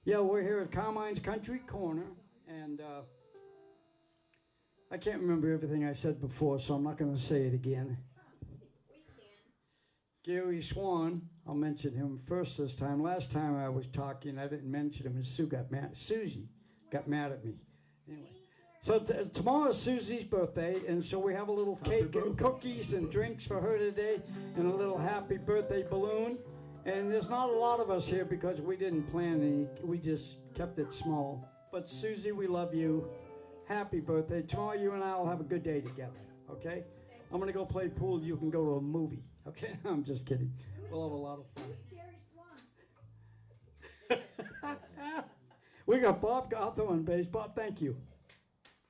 Yeah, we're here at Carmine's Country Corner, and I can't remember everything I said before, so I'm not going to say it again. We can. Gary Swan, I'll mention him first this time. Last time I was talking, I didn't mention him, and Susie got mad at me. Anyway, so tomorrow's Susie's birthday, and so we have a little cake and cookies and drinks for her today, and a little happy birthday balloon. And there's not a lot of us here because we didn't plan any. We just kept it small. But Susie, we love you. Happy birthday. Tomorrow you and I will have a good day together, okay? I'm going to go play pool. You can go to a movie, okay? I'm just kidding. We'll have a lot of fun. Gary Swan. We got Bob Gotham on bass. Bob, thank you.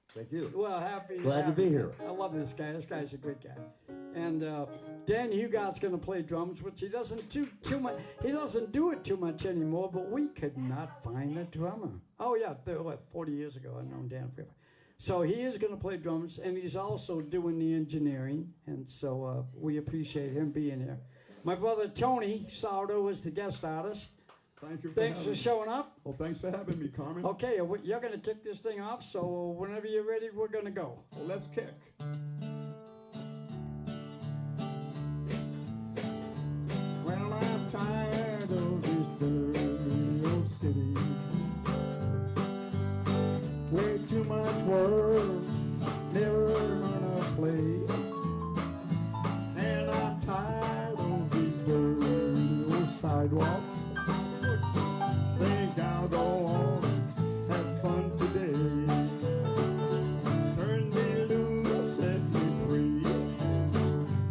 Thank you. Well, happy. Glad to be here. I love this guy. This guy's a great guy. And Dan Hugott's going to play drums, which he doesn't do too much. He doesn't do it too much anymore. But we could not find a drummer. Oh yeah, 40 years ago I've known Dan forever. So he is going to play drums, and he's also doing the engineering. And so we appreciate him being here. My brother Tony Sourdough is the guest artist. Thank you. Thanks for showing up. Well, thanks for having me, Carmen. Okay, you're going to kick this thing off. So whenever you're ready, we're going to go. Well, let's kick. Well, I'm tired of this dirty old city. Way too much work, never enough play. And I'm tired of these dirty old sidewalks. Think I'll go on and have fun today. Turn me loose, set me free.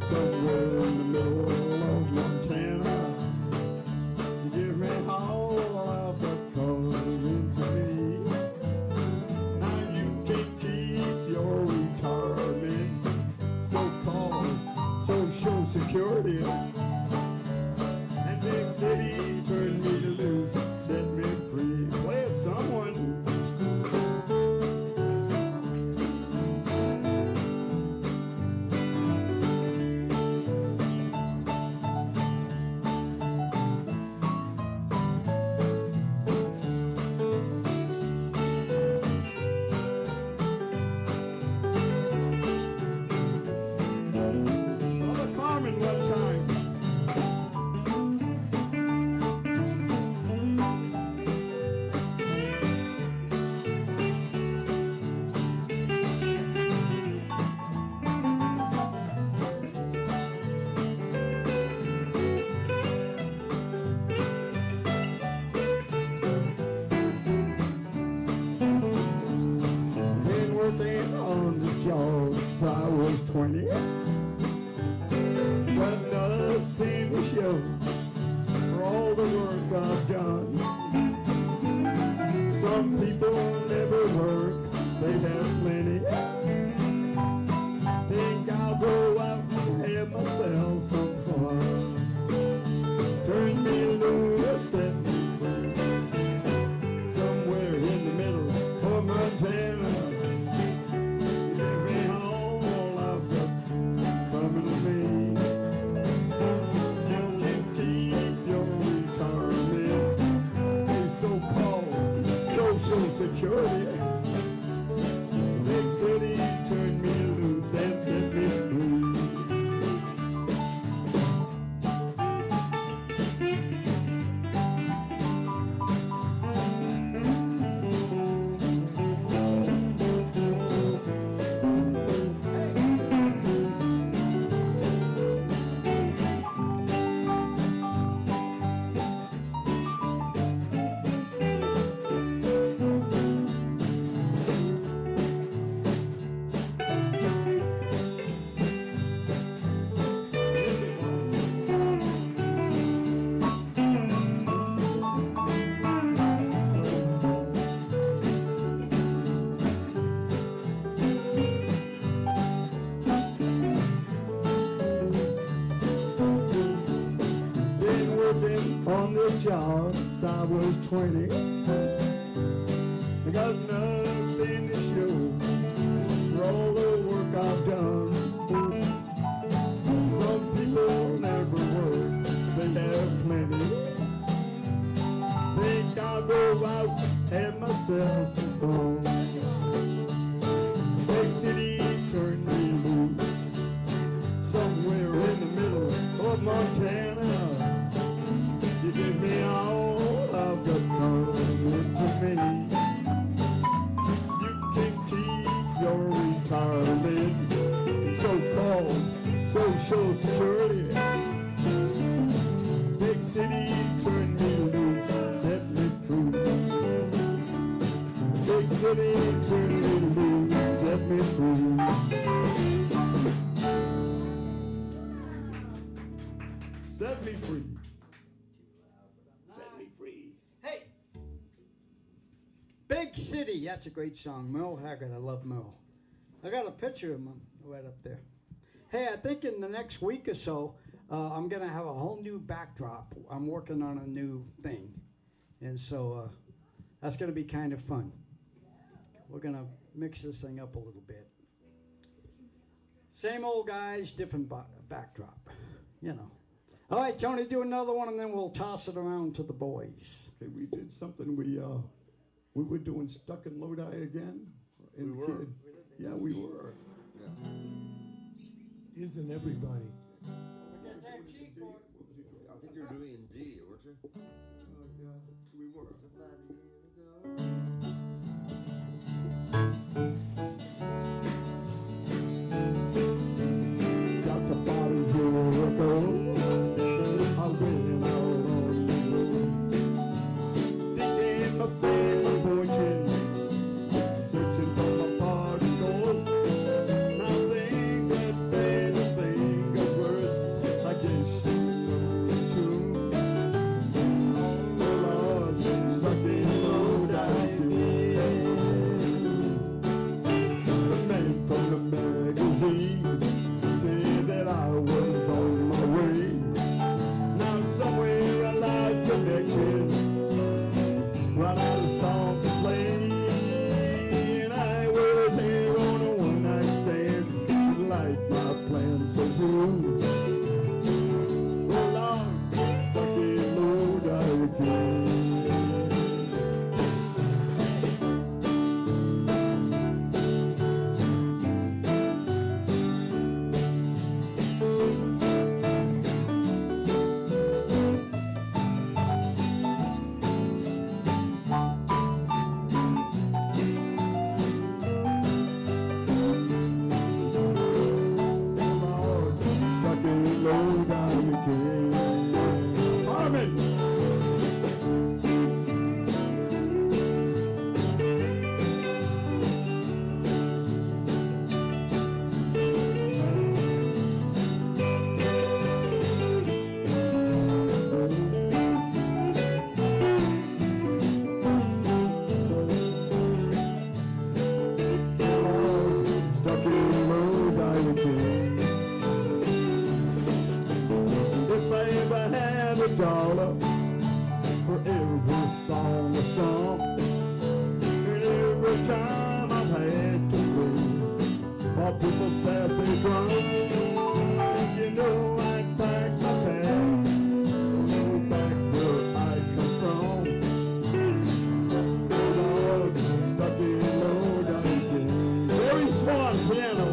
Somewhere in the middle of Montana. Give me all of the coming to me. Now you can keep your retirement, so-called social security. And big city, turn me loose, set me free. Play it, someone. Brother Carmen, one time. Been working on the job since I was 20. Got nothing to show for all the work I've done. Some people never work, they have plenty. Think I'll go out and have myself some fun. Turn me loose, set me free. Somewhere in the middle of Montana. Give me all I've got coming to me. You can keep your retirement, a so-called social security. Big city, turn me loose and set me free. Been working on the job since I was 20. I got nothing to show for all the work I've done. Some people never work, they have plenty. Think I drove out, had myself some fun. Big city turned me loose, somewhere in the middle of Montana. You give me all I've got coming to me. You can keep your retirement in so-called Social Security. Big city turned me loose, set me free. Big city turned me loose, set me free. Set me free. Set me free. Hey! Big City, that's a great song. Merle Haggard, I love Merle. I got a picture of him right up there. Hey, I think in the next week or so, I'm going to have a whole new backdrop. I'm working on a new thing. And so that's going to be kind of fun. We're going to mix this thing up a little bit. Same old guys, different backdrop, you know. All right, Tony, do another one, and then we'll toss it around to the boys. Okay, we did something. We were doing Stuck in Lodi again. We were. Yeah, we were. Isn't everybody? I think you were doing in D, weren't you? Yeah, we were. Got the body here ago. I went out on the road, seeking my fame, my fortune, searching for my party gold. Now things get better, things get worse. I guess true. Oh Lord, stuck in Lodi again. The man from the magazine said that I was on my way. Now somewhere a life connection, right out of song to play. And I was here on a one-night stand, like my plans were true. Oh Lord, stuck in Lodi again. Lord, stuck in Lodi again. Harmon! Lord, stuck in Lodi again. If I ever had $1 for every song I sung, and every time I've had to wait, while people said they drunk, you know I'd pack my bag, go back where I come from. Lord, stuck in Lodi again. Jerry Swan, piano.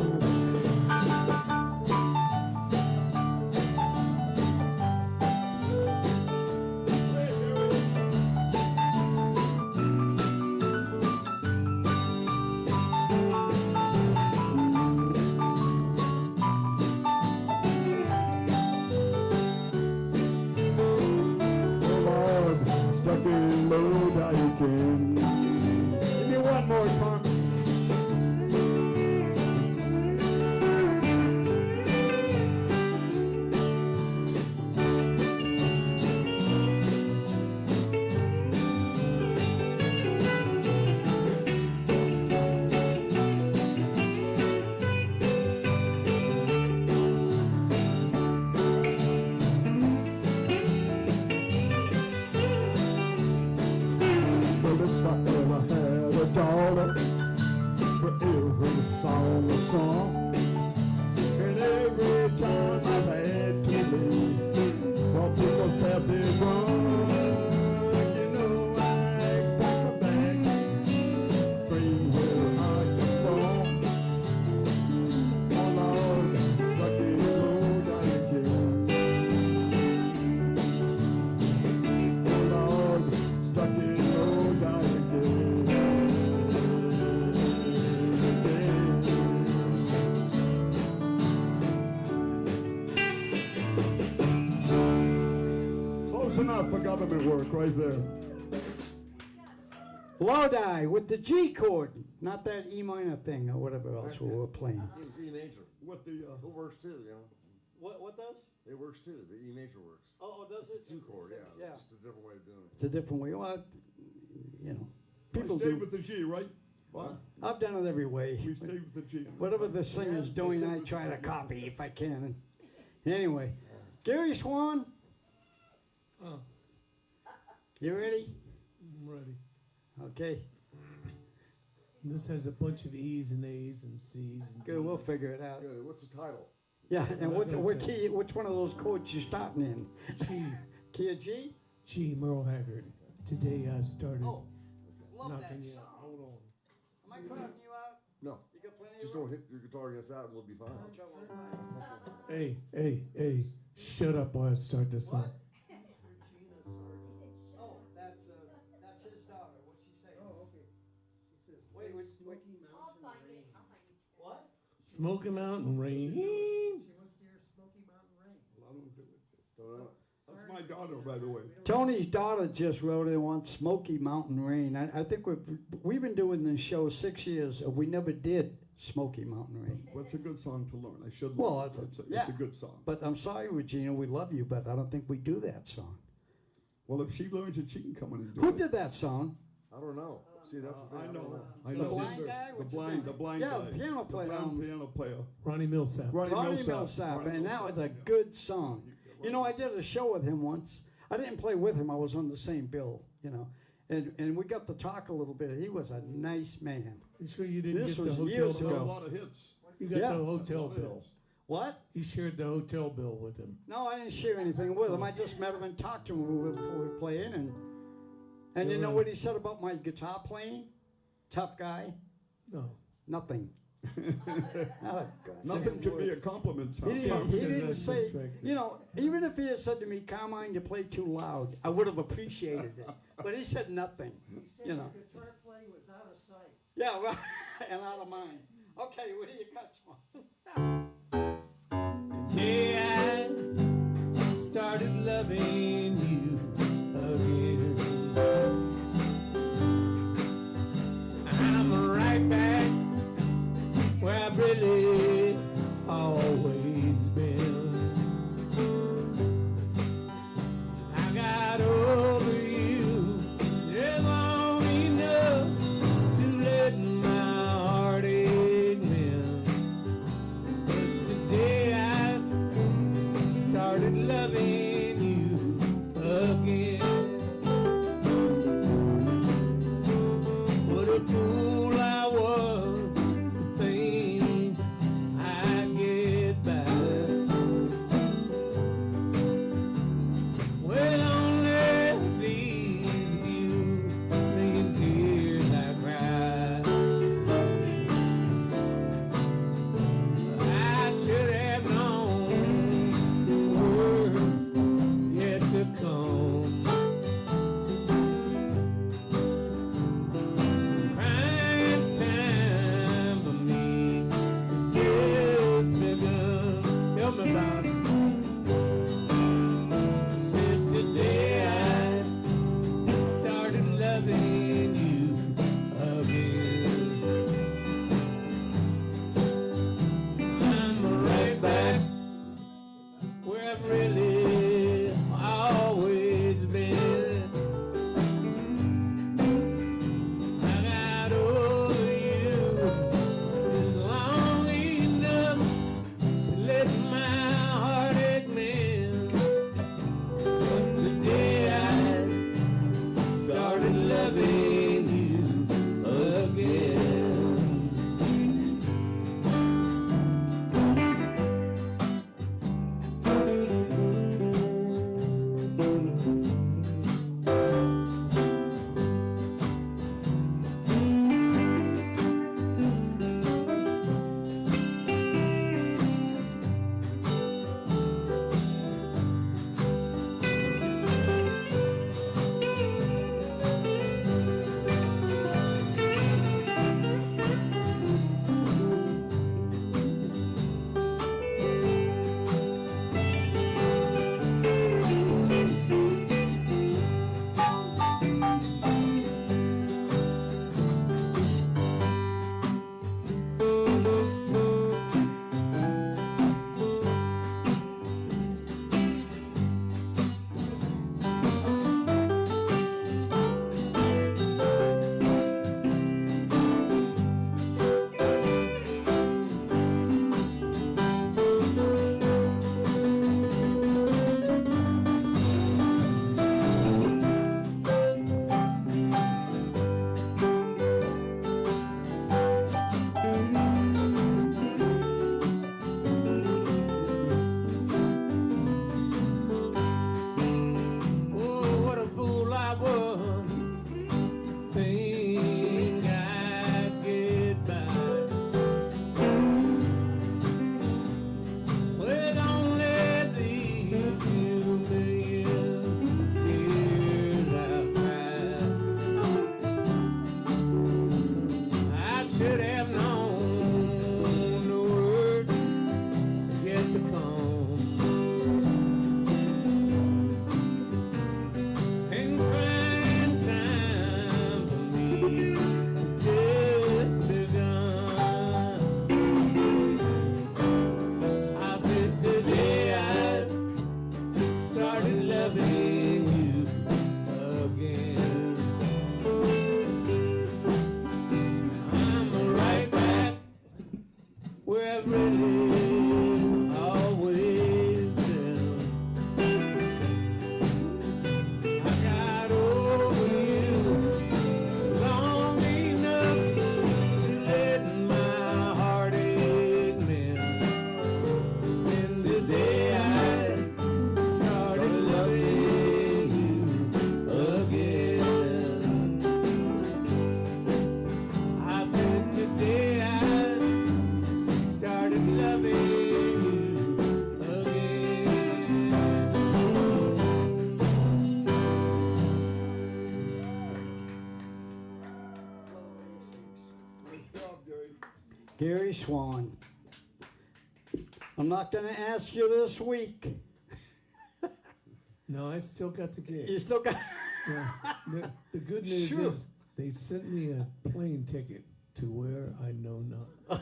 Lord, stuck in Lodi again. Give me one more time. But if I ever had $1 ornament work right there. Lodi with the G chord, not that E minor thing or whatever else we were playing. It was E major. What the It works too, you know. What does? It works too. The E major works. Oh, does It's a two chord, yeah. Yeah. It's just a different way of doing it. It's a different way. Well, you know, we people stay do. with the G, right? Bob? I've done it every way. We stay with the G. Whatever the singer's doing, I try to copy if I can. Anyway, Gary Swan, Oh, you ready? I'm ready. Okay, This has a bunch of E's and A's and C's and good. We'll D's. figure it out. Good. What's the title? Yeah, and I'm what not what gonna key? Which one of those chords you starting in? G. Key of G? G. Merle Haggard. Today I started Oh, love knocking that you song. out. Hold on. Am I cutting you out? No. You got plenty Just of don't hit your guitar against that and we'll be fine. Hey, hey, hey. Shut up while I start this song. What? Oh, that's his daughter. What's she say? Oh, okay. Wait, wait. I'll find it. I'll find it. What? Smoky Mountain Rain. Don't know. That's my daughter, by the way. Tony's daughter just wrote it on Smoky Mountain Rain. I think we've been doing this show 6 years. We never did Smoky Mountain Rain. What's a good song to learn? I should Well, learn. it's a- It's yeah. a good song. But I'm sorry, Regina, we love you, but I don't think we do that song. Well, if she learns it, she can come in and do Who it. did that song? I don't know. See, that's the thing. I don't know. I The know. blind guy? The What's his blind, name? the blind Yeah, guy. the piano player. The blind piano player. Ronnie Millsap. Ronnie Millsap, and that was a good song. You know, I did a show with him once. I didn't play with him. I was on the same bill, you know. And we got to talk a little bit. He was a nice man. You sure you didn't This get the was hotel years He had a ago. bill? lot of hits. You got Yeah. the hotel Lot of bill. hits. What? You shared the hotel bill with him. No, I didn't share anything with him. I just met him and talked to him before we were playing. And you Yeah, know right. what he said about my guitar playing? Tough guy. No. Nothing. Not a Nothing can be a compliment. He Tom. didn't, he Yeah, didn't that's say, disrespectful. you know, even if he had said to me, Carmine, you play too loud, I would have appreciated it. But he said nothing, you know. Guitar play was out of sight. Yeah, right, and out of mind. Okay, what do you got, Swan? Day I started loving you again. I'm right back where I've really always been. I got over you just long enough to let my heartache mend. But today I started loving you again. What a fool I was to think I'd get back. With only these few million tears I cried. I should have known the worst yet to come. Crying time for me just begun. Help me, Bob. Said today I started loving you again. I'm right back where I've really always been. I got over you just long enough to let my heartache mend. But today I started loving you again. I've really always been. I got over you long enough to let my heartache mend. And today I started loving you again. I said today I started loving you again. Good job, Gary. Gary Swan. I'm not going to ask you this week. No, I still got the gig. You still got. Yeah. The good news Sure. is they sent me a plane ticket to where I know not.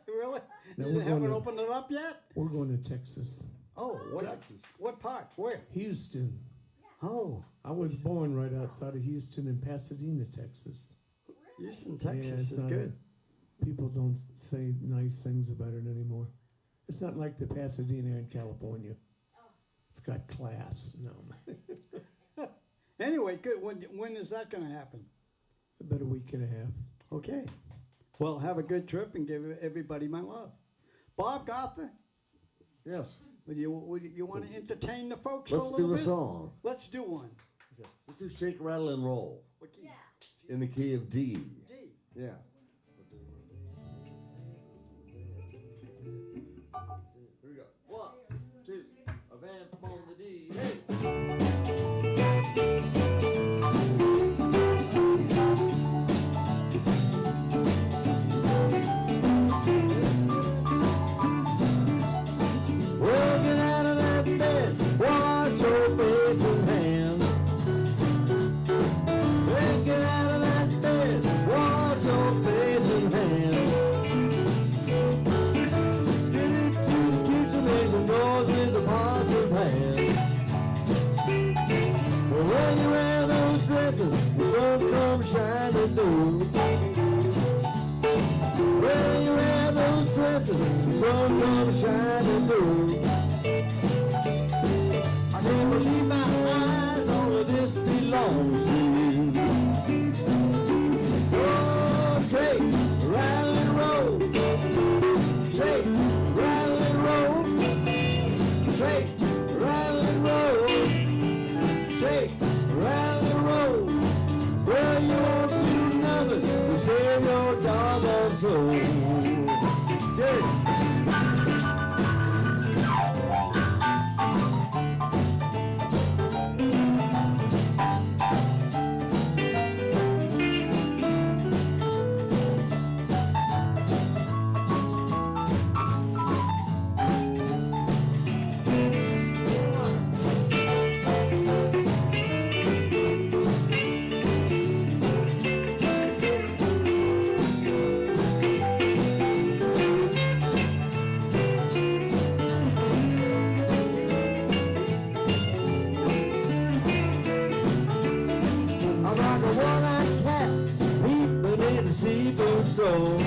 Really? No, You we're haven't going to- opened it up yet? We're going to Texas, Oh, what? Texas. What part? Where? Houston. Oh, I was born right outside of Houston in Pasadena, Texas. Houston, Yeah, Texas it's is not good. People don't say nice things about it anymore. It's not like the Pasadena in California. It's got class. No, Anyway, good. When is that going to happen? about a week and a half. Okay. Well, have a good trip and give everybody my love. Bob Gotha, Yes. would you want to entertain the folks Let's for a little do a bit? song. Let's do one. Let's do Shake, Rattle, and Roll What key? Yeah. in the key of D. D. Yeah. Here we go. 1, 2, a vamp on the D. Hey! Well, get out of that bed, wash your face and hands. Well, get out of that bed, wash your face and hands. Get into the kitchen, make some noise with the pots and pans. Well, when you wear those dresses, the sun comes shining through. When you wear those dresses, the sun comes shining through. I can't believe my eyes, all of this belongs to you. Oh, shake, rattle and roll. Shake, rattle and roll. Shake, rattle and roll. Shake, rattle and roll. Well, you won't do nothing to save your doggone soul. Get it. I'm like a one-eyed cat peeping in the seafood soul.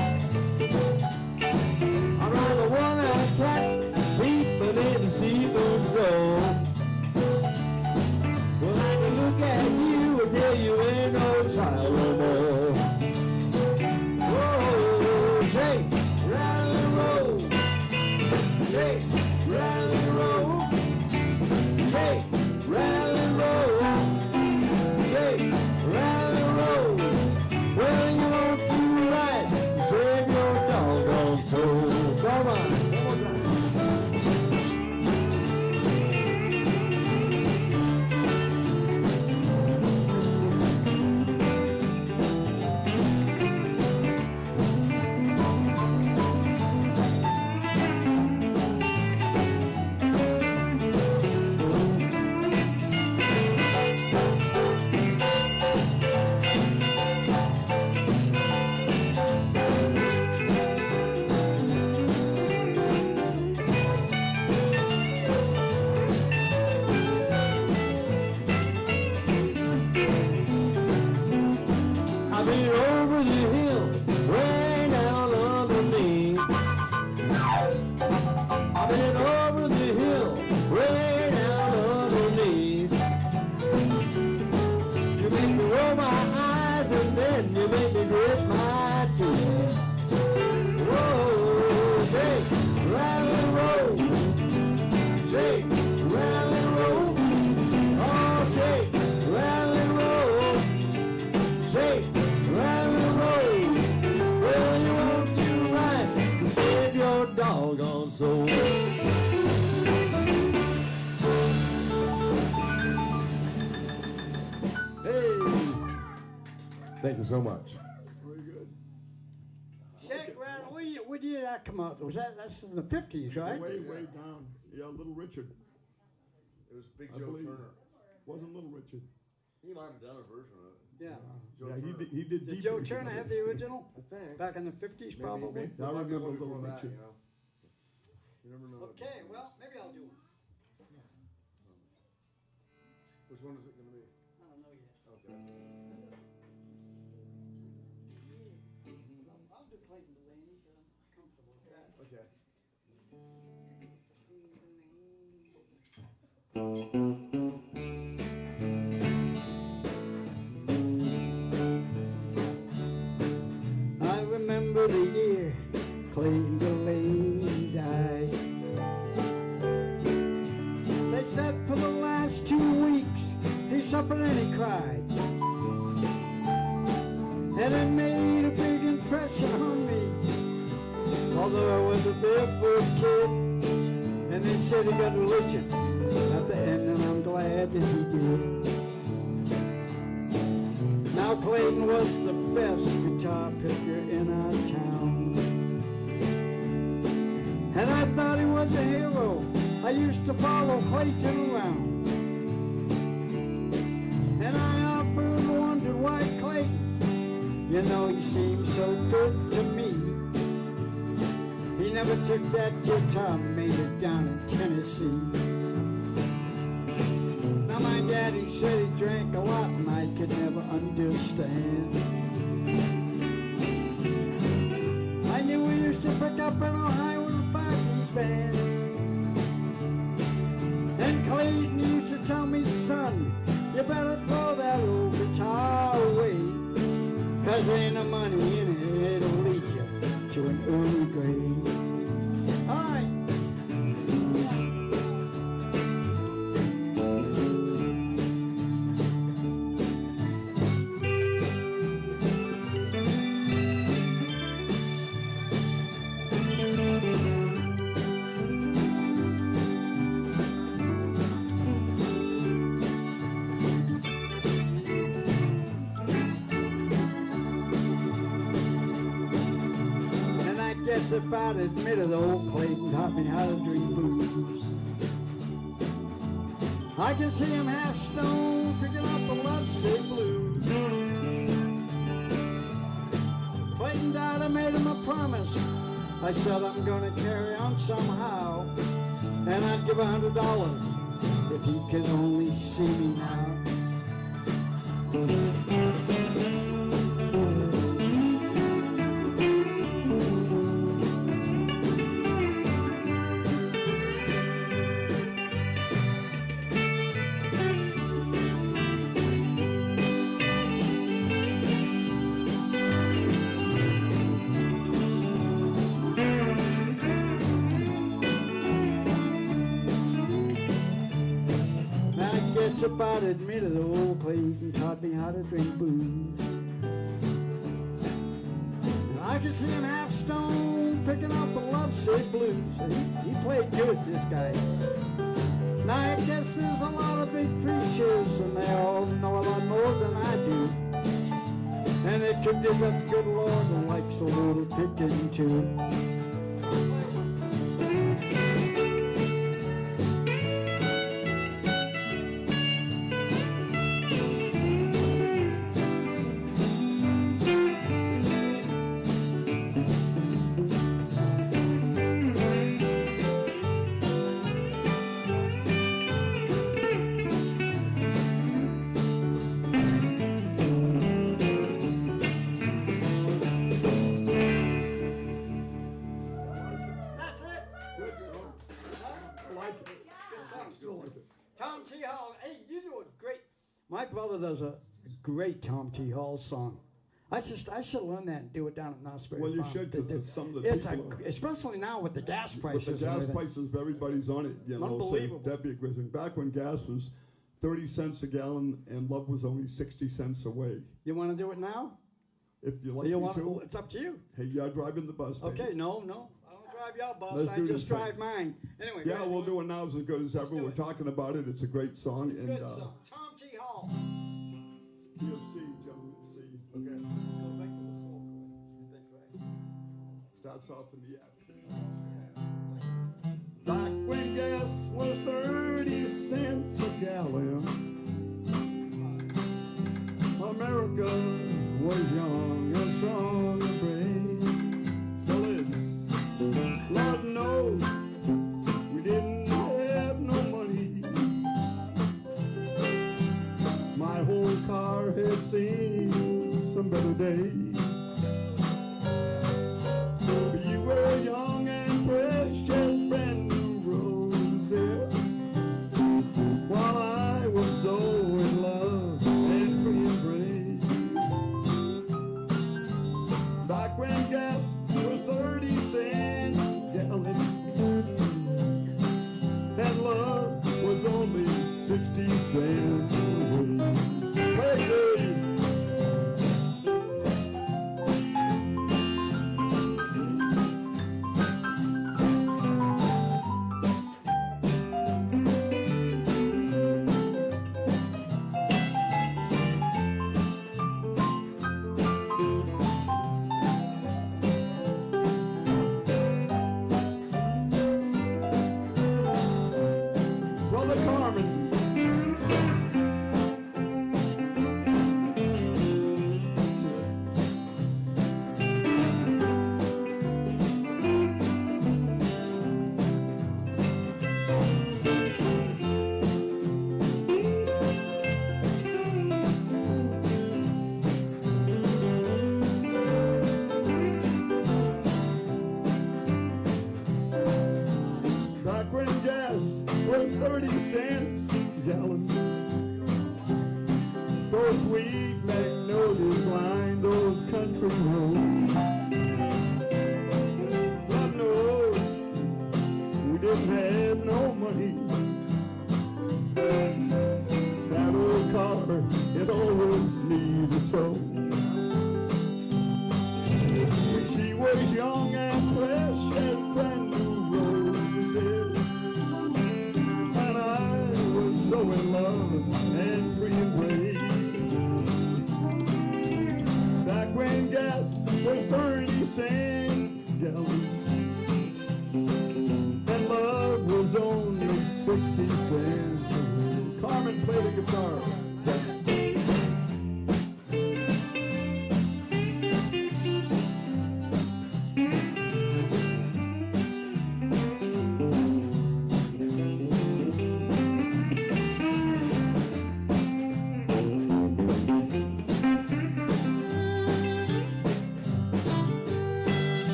I'm like a one-eyed cat peeping in the seafood soul. Well, I can look at you and tell you ain't no child no more. Whoa, shake, rattle and roll. Shake, rattle and roll. Shake, rattle and roll. Shake, rattle and roll. Well, you won't do right to save your doggone soul. Come on, one more time. Thank you so much. Very good. Shake, rattle. Where did that come out? That's in the 50s, right? Way down. Yeah, Little Richard. It was Big I Joe believe. Turner. Wasn't Little Richard. He might have done a version of it. Yeah. Joe Yeah, Turner. he did. Did deep Joe Richard. Turner have the original? I think. Back in the 50s, Maybe- probably? maybe- I there might be remember one Little before that, Richard. you know. You never know. Okay, well, maybe I'll do one. Which one is it going to be? I don't know yet. Okay. I'll do Clayton Delaney, but I'm comfortable with that. Okay. I remember the year Clayton Delaney died. They said for the last 2 weeks he suffered and he cried. And it made a big impression on me, although I was a barefoot kid. And they said he got religion at the end, and I'm glad that he did. Now Clayton was the best guitar picker in our town, and I thought he was a hero. I used to follow Clayton around, and I often wondered why Clayton, you know, he seemed so good to me. He never took that guitar, made it down in Tennessee. Now my daddy said he drank a lot and I could never understand. I knew he used to pick up in Ohio with a five-piece band. And Clayton used to tell me, son, you better throw that old guitar away, 'cause there ain't no money in it, it'll lead you to an early grave. All right. And I guess if I'd admitted old Clayton taught me how to dream blues, I can see him half stoned picking up the lovesick blues. Clayton died, I made him a promise. I said I'm gonna carry on somehow, and I'd give $100 if he could only see me now. I guess if I'd admitted old Clayton taught me how to drink booze, and I could see him half stoned picking up the lovesick blues. He played good, this guy. Now I guess there's a lot of big preachers and they all know a lot more than I do. And it could be that the good Lord likes a little picking too. That's it. Good song. I like it. Still like it. Tom T. Hall, hey, you do a great. My brother does a great Tom T. Hall song. I should learn that and do it down at Knott's Berry Well, you Farm. should, 'cause some of the It's people especially now with the gas with prices. the and gas everything. prices, everybody's on it, you know. So Unbelievable. that'd be a great thing. Back when gas was 30 cents a gallon and love was only 60 cents away. You want to do it now? If you like You me want? to. It's up to you. Hey, you're driving the bus, baby. Okay, no, I don't drive your bus. Let's I do just this thing. drive mine. Anyway. Yeah, we'll do it now as good as ever. do We're it. talking about it. It's a great song. And Good song. Tom T. Hall. you'll see, gentlemen, see. Okay. That's off in the afternoon. Back when gas was 30 cents a gallon, America was young and strong and brave. Still is. Lord knows we didn't have no money. My whole car had seen some better days. But you were young and fresh as brand new roses, while I was so in love and free and brave. Back when gas was 30 cents a gallon, and love was only 60 cents away. Hey, Dave. Brother Carmen. That's it. Back when gas was 30 cents a gallon, those sweet magnolias lined those country roads. God knows we didn't have no money. That old car, it always needed a tow. She was young and fresh as brand new roses, and I was so in love and free and brave. Back when gas was 30 cents a gallon, and love was only 60 cents away. Carmen, play the guitar.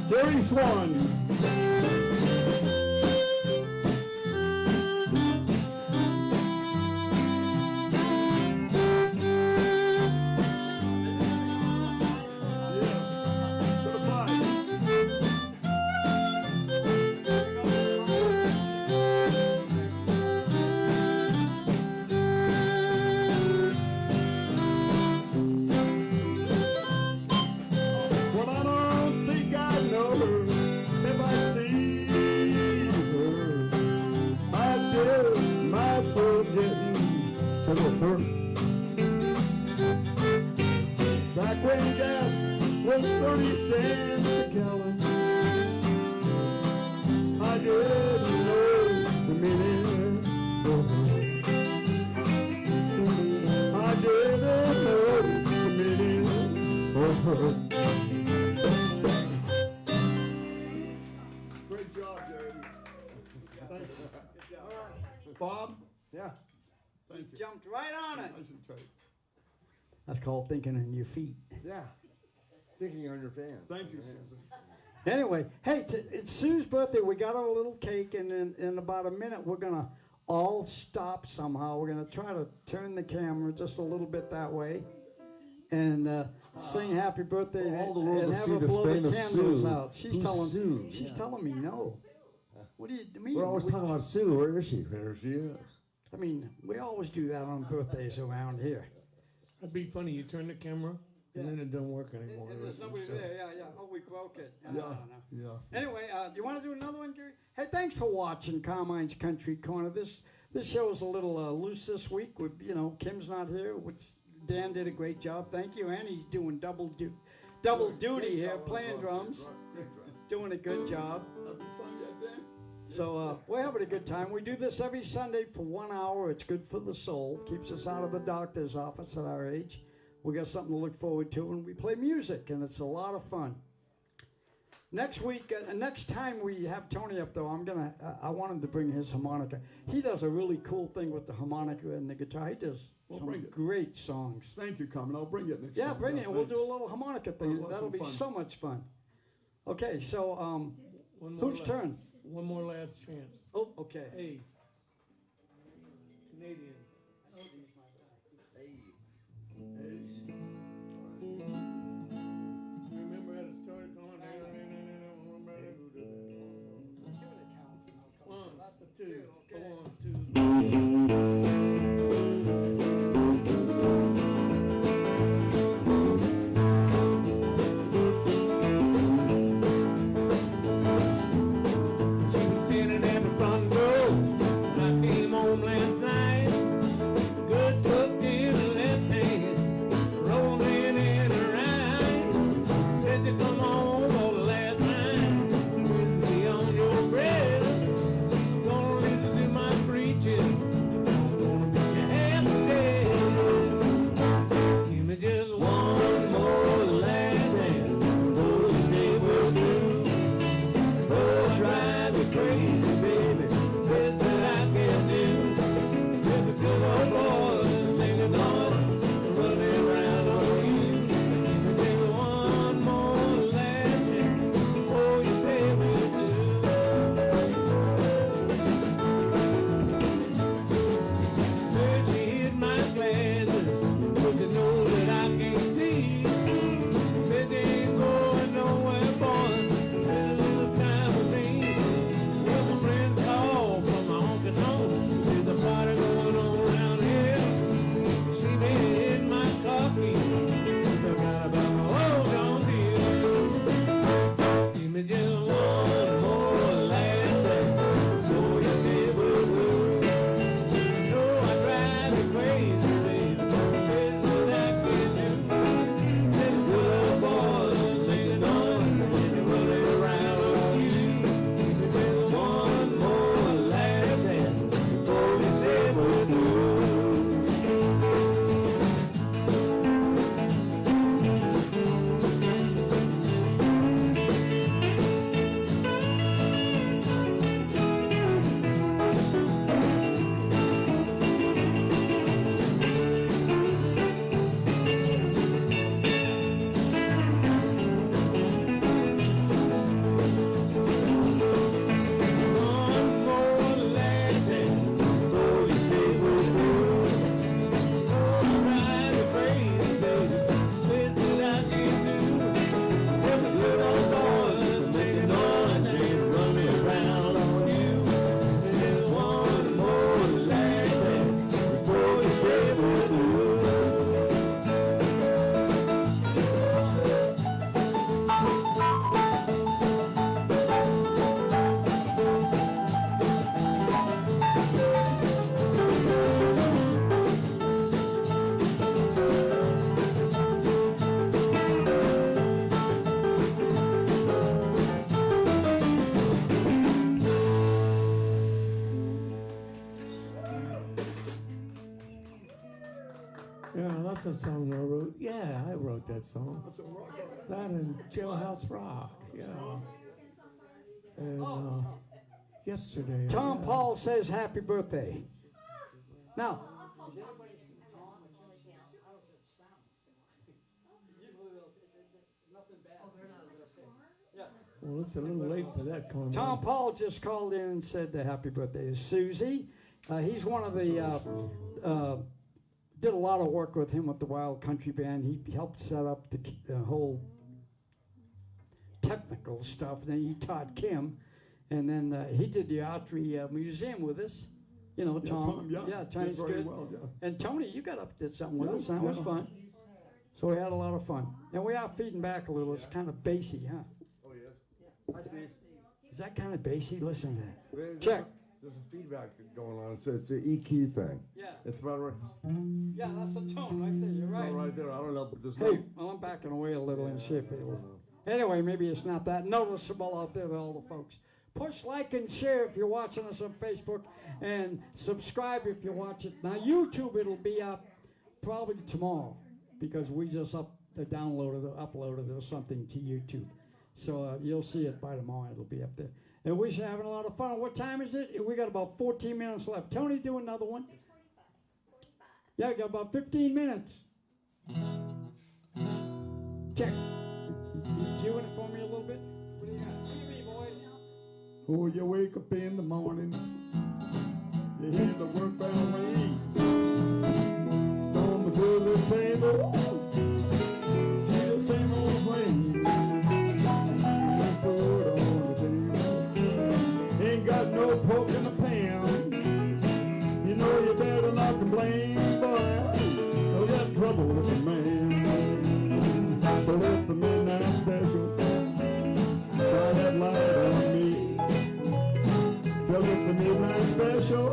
Gary Swan. Yes, to the flag. Well, I don't think I know her. If I see her, I did my forgetting to the hurt. Back when gas was 30 cents a gallon, I didn't know the meaning of her. I didn't know the meaning of her. Great job, Gary. Thank you. Bob? Yeah. Thank you. Jumped right on it. Nice and tight. That's called thinking on your feet. Yeah. Thinking on your fans. Thank you, Yeah. Susan. Anyway, hey, it's Sue's birthday. We got her a little cake, and in about a minute, we're going to all stop somehow. We're going to try to turn the camera just a little bit that way and sing happy birthday For all the world and to have see her this blow the famous candles Sue. out. She's Who's telling Sue? she's Yeah. telling me no. What do you mean? We're always talking about Sue. Where is she? There she is. I mean, we always do that on birthdays around here. That'd be funny. You turn the camera and then it don't work anymore. And there's nobody So- there. Yeah. Oh, we broke it. I Yeah. don't know. Yeah. Anyway, do you want to do another one, Gary? Hey, thanks for watching Carmine's Country Corner. This show's a little loose this week. With Kim's not here, which Dan did a great job. Thank you, and he's doing double duty here, playing drums, doing a good job. Having fun yet, Dan? So we're having a good time. We do this every Sunday for 1 hour. It's good for the soul. Keeps us out of the doctor's office at our age. We got something to look forward to, and we play music, and it's a lot of fun. Next week, next time we have Tony up, though, I want him to bring his harmonica. He does a really cool thing with the harmonica and the guitar. He does Well, some bring it. great songs. Thank you, Carmen. I'll bring it next Yeah, time. bring it. We'll do a thanks. little harmonica Well, thing. it That'll was be fun. so much fun. Okay, so One more whose turn? One more last chance. Oh, okay. Hey. Canadian. Remember how to start it going? One, two, one, two. She was standing at the front door when I came home last night. Good cook in her left hand, rolling in her right. Said you come home for the last time. Whiskey on your breath. Gonna listen to my preaching. Gonna beat you half to death. Give me just one more last chance. Though you say we're through. Oh, drive me crazy, baby. Best that I can do. With the good old boys making noise, running around on you. Give me just one more last chance. Oh, you say we do. Said she hit my glasses, but you know that I can't see. Said they ain't going nowhere, boy. Spend a little time with me. Well, my friends called from my honky tonk. There's a party going on around here. She been hitting my car key. Forgot about my old John Deere. Give me just one more last chance. Oh, you say we're through. I know I drive you crazy, baby. Best that I can do. Them good boys making noise when they running around on you. Give me just one more last chance before you say we're through. One more last chance before you say we're through. Oh, drive me crazy, baby. Best that I can do. Them good old boys making noise, they running around on you. There's one more last chance before you say we're through. Yeah, that's a song I wrote. Yeah, I wrote that song. That's a rock on. That and Jailhouse Rock. Yeah. And yesterday. Tom yeah. Paul says happy birthday. Now, Well, it's a little late for that, Conrad. Tom Paul just called in and said happy birthday to Susie. He's one of the, did a lot of work with him with the Wild Country Band. He helped set up the whole technical stuff. And then he taught Kim. And then he did the Autry Museum with us. You know, Yeah, Tom. yeah, Yeah, did Tony's very good. well, yeah. And Tony, you got up did something with Yeah, us. That was yeah. fun. So we had a lot of fun. And we are feeding back a little. It's kind of bassy, huh? Oh, yes. Hi, Steve. Is that kind of bassy? Listen to that. There's Check. There's a feedback going on. It's an EQ thing. Yeah. It's about right. Yeah, that's the tone right there. You're It's right. all right there. I don't know. But there's Hey, no. well, I'm backing away a little and see if it'll. Anyway, maybe it's not that noticeable out there to all the folks. Push like and share if you're watching us on Facebook, and subscribe if you watch it. Now, YouTube, it'll be up probably tomorrow because we just uploaded or something to YouTube. So you'll see it by tomorrow. It'll be up there. And we're having a lot of fun. What time is it? We got about 14 minutes left. Tony, do another one. 6:45. Yeah, got about 15 minutes. Check. You cueing it for me a little bit? What do you got? What do you mean, boys? Oh, you wake up in the morning, you hear the work bell ring, storm the billiard table, see the same old flame, no food on the table, ain't got no pork in the pan, you know you better not complain, boy, you'll get trouble with the man, so let the midnight special shine that light on me. Tell it the midnight special,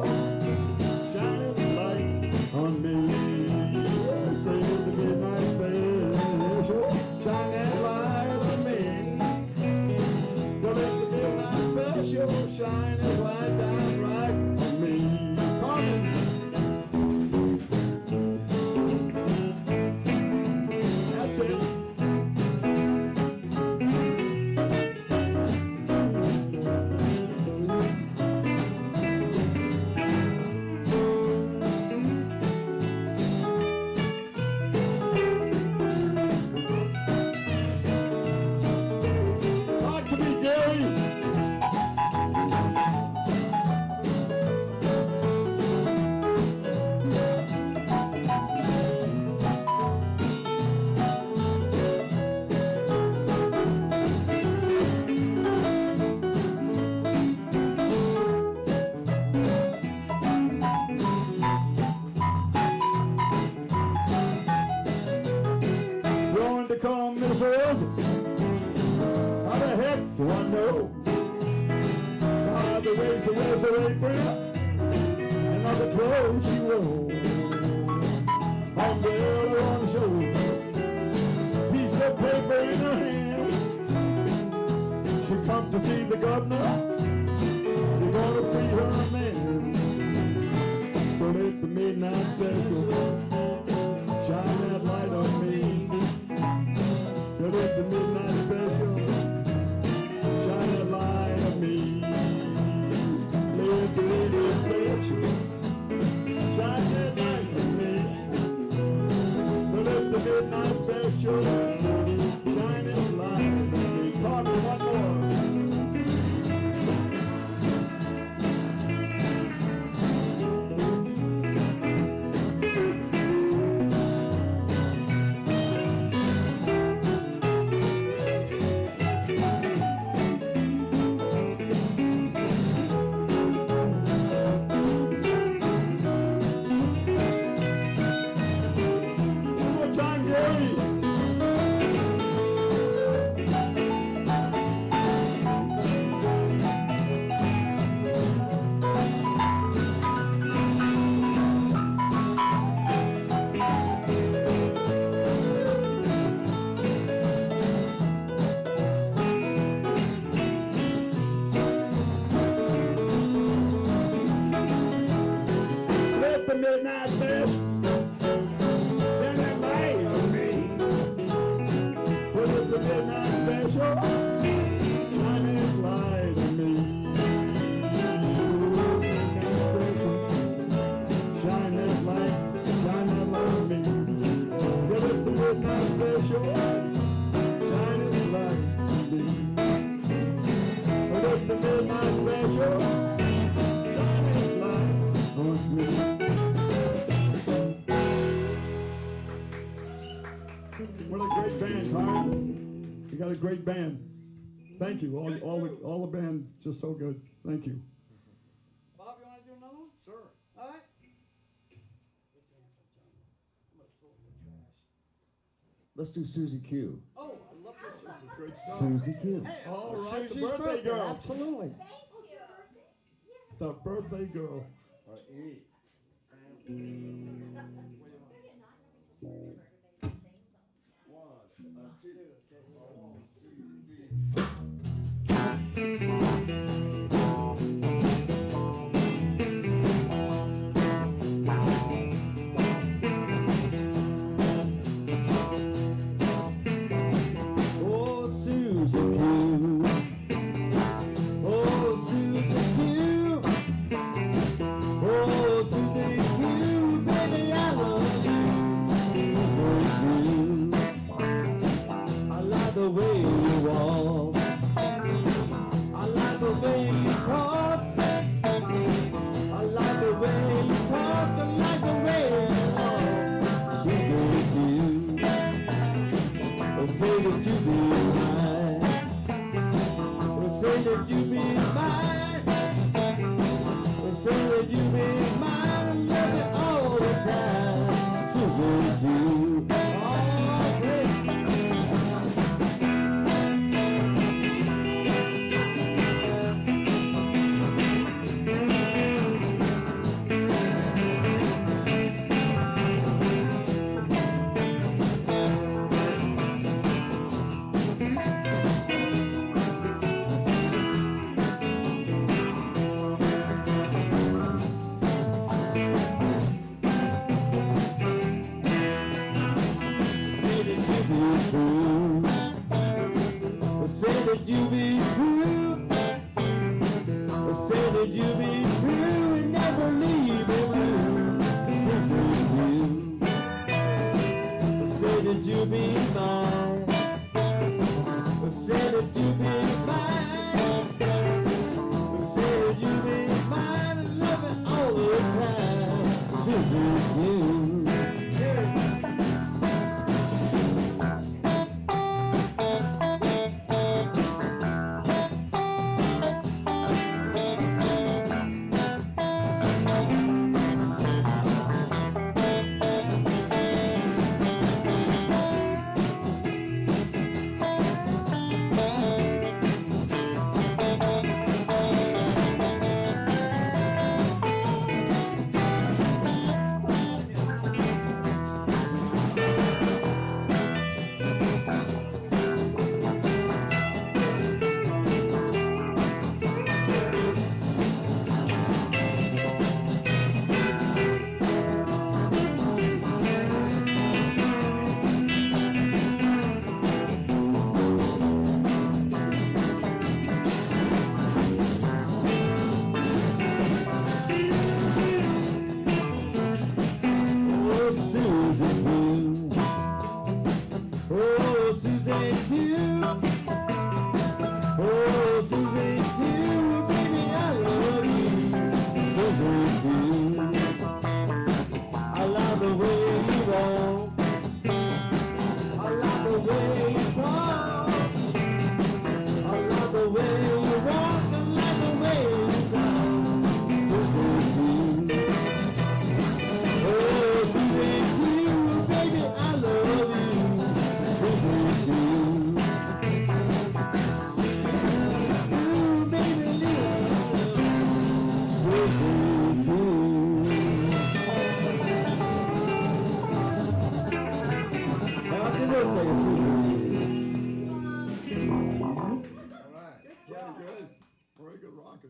shine its light on me. Say the midnight special, shine that light on me. Tell it the midnight special, shine its light down right on me. Carmen. That's it. Talk to me, Gary. Going to come Miss Rose. How the heck do I know? By the way she wears her apron and other clothes she wore. Umbrella on the shoulder, piece of paper in her hand. She come to see the governor. She gonna free her man. So let the midnight special shine that light on me. So let the midnight special shine that light on me. Let the midnight special shine that light on me. So let the midnight special shine that light on me. Carter, one more. One more time, Gary. Let the midnight fish shine that light on me. Let the midnight special shine its light on me. Oh, midnight special, shine that light on me. Let the midnight special shine its light on me. Let the midnight special shine its light on me. What a great band, Carmen. You got a great band. Thank you. All the band, just so good. Thank you. Bob, you want to do another one? Sure. All right. I'm gonna throw it in the trash. Let's do Susie Q. Oh, I love this. Susie. Great stuff. Susie Q. Hey, All right, the Susie's birthday girl. Absolutely. Thank you. The birthday girl. All right, you eat. Oh, Susie Q. Oh, Susie Q. Oh, Susie Q. Baby, I love you. Susie Q. I like the way you walk. I like the way you talk. I like the way you talk. I like the way you walk. Susie Q. Say that you be mine. Say that you be mine. Say that you be mine and love me all the time. Susie Q. Oh, great. Say that you be true. Say that you be true and never leave me blue. Susie Q. Say that you be mine. Say that you be mine. Say that you be mine and love it all the time. Susie Q.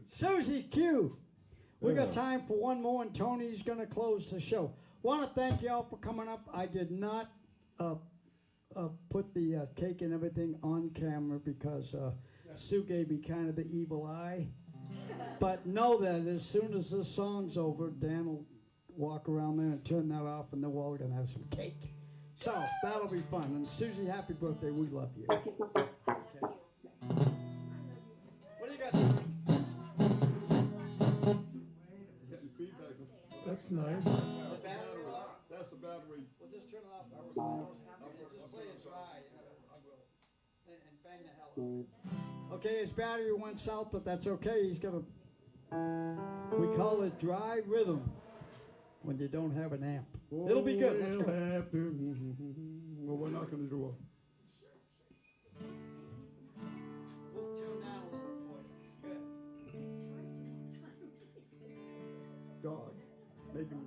Susie Q. We got time for one more, and Tony's going to close the show. Want to thank y'all for coming up. I did not put the cake and everything on camera because Sue gave me kind of the evil eye. But know that as soon as this song's over, Dan will walk around there and turn that off, and then we're all going to have some cake. So that'll be fun. And Susie, happy birthday. We love you. Okay. What do you got? Getting feedback. That's nice. The battery? That's the battery. Well, just turn it off. I was happy to just play it dry. I will. And bang the hell out of it. Okay, his battery went south, but that's okay. He's gonna. We call it dry rhythm when you don't have an amp. It'll be good. Let's We'll go. have to. Well, we're not going to do We'll tune down a little for you. Good. a God. Make him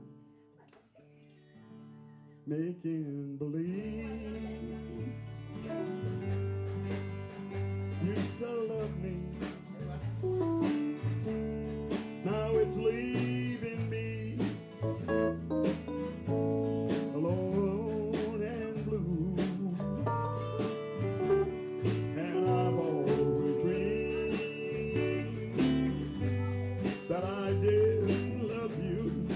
making believe you still love me. Now it's leaving me alone and blue. And I've always dreamed that I did love you.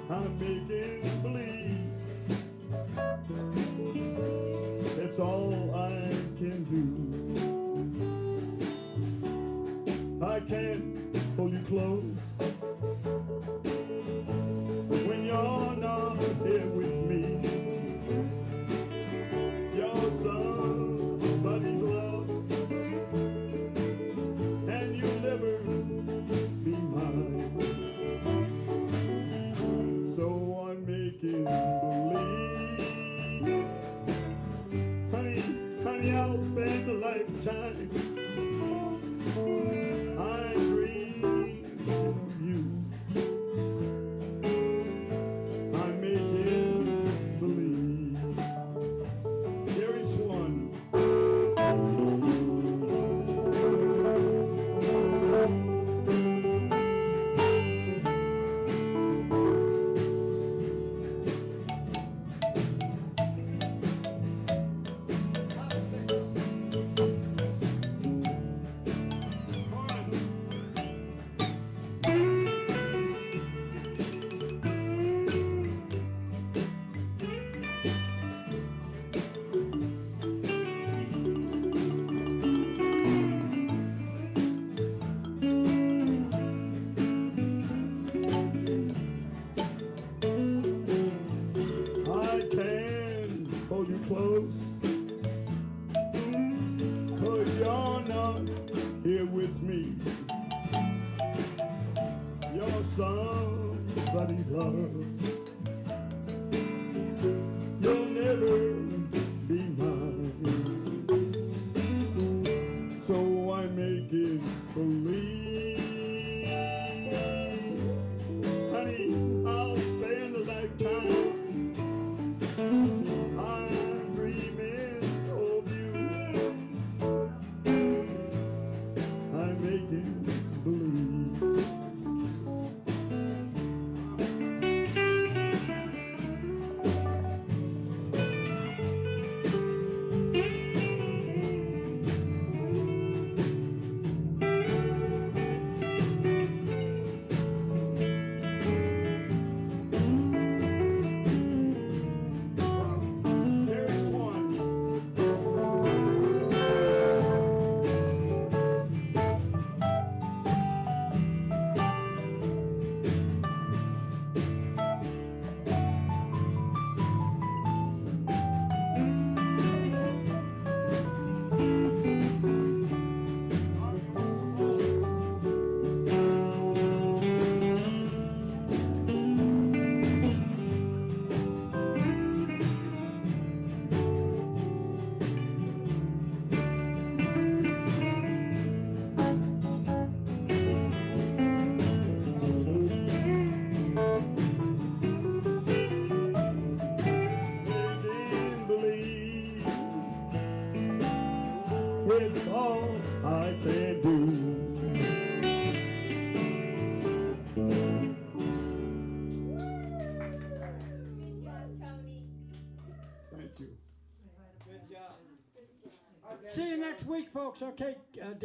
I'm making believe it's all I can do. I can't hold you close when you're not here with me. You're somebody's love, and you'll never be mine. So I'm making believe, honey, honey, I'll spend a lifetime. I'm dreaming of you. I'm making believe. Gary Swan. I can hold you close, 'cause you're not here with me. You're somebody's love, you'll never be mine. So I'm making believe, honey, I'll spend a lifetime. I'm dreaming of you. I'm making believe. Gary Swan. Making believe it's all I can do. Good job, Tony. Thank you. Good job. See you next week, folks. Okay, Dave.